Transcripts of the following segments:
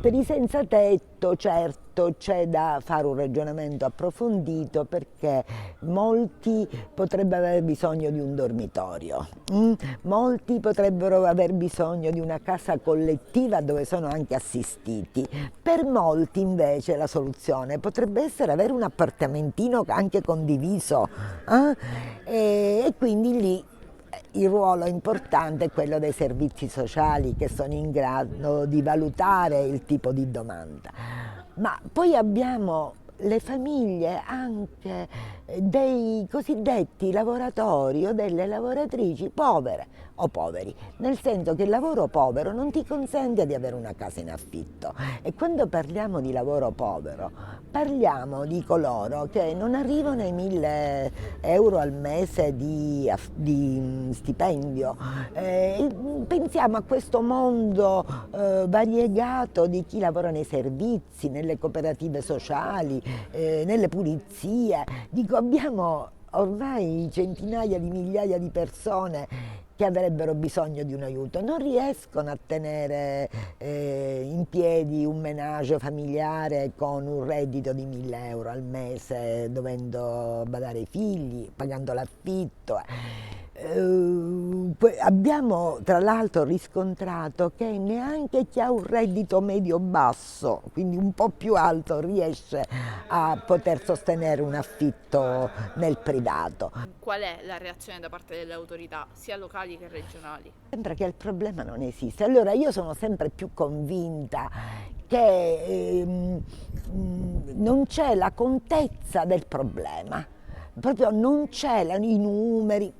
Per i senza tetto, certo, c'è da fare un ragionamento approfondito perché molti potrebbero aver bisogno di un dormitorio, molti potrebbero aver bisogno di una casa collettiva dove sono anche assistiti. Per molti invece la soluzione potrebbe essere avere un appartamentino anche condiviso, e quindi lì il ruolo importante è quello dei servizi sociali che sono in grado di valutare il tipo di domanda. Ma poi abbiamo le famiglie anche dei cosiddetti lavoratori o delle lavoratrici povere o poveri, nel senso che il lavoro povero non ti consente di avere una casa in affitto e quando parliamo di lavoro povero parliamo di coloro che non arrivano ai 1.000 euro al mese di stipendio. Pensiamo a questo mondo variegato di chi lavora nei servizi, nelle cooperative sociali, nelle pulizie. Dico, abbiamo ormai centinaia di migliaia di persone che avrebbero bisogno di un aiuto, non riescono a tenere in piedi un ménage familiare con un reddito di 1.000 euro al mese, dovendo badare ai figli, pagando l'affitto. Abbiamo tra l'altro riscontrato che neanche chi ha un reddito medio-basso, quindi un po' più alto, riesce a poter sostenere un affitto nel privato. Qual è la reazione da parte delle autorità, sia locali che regionali? Sembra che il problema non esiste. Allora io sono sempre più convinta che non c'è la contezza del problema, proprio non c'è i numeri.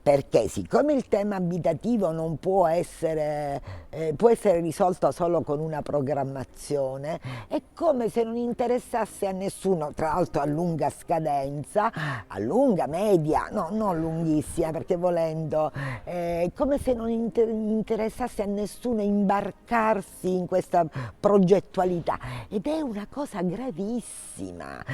Perché siccome il tema abitativo non può essere risolto solo con una programmazione, è come se non interessasse a nessuno, tra l'altro a lunga scadenza, a lunga, media, no, non lunghissima, perché volendo, è come se non interessasse a nessuno imbarcarsi in questa progettualità ed è una cosa gravissima.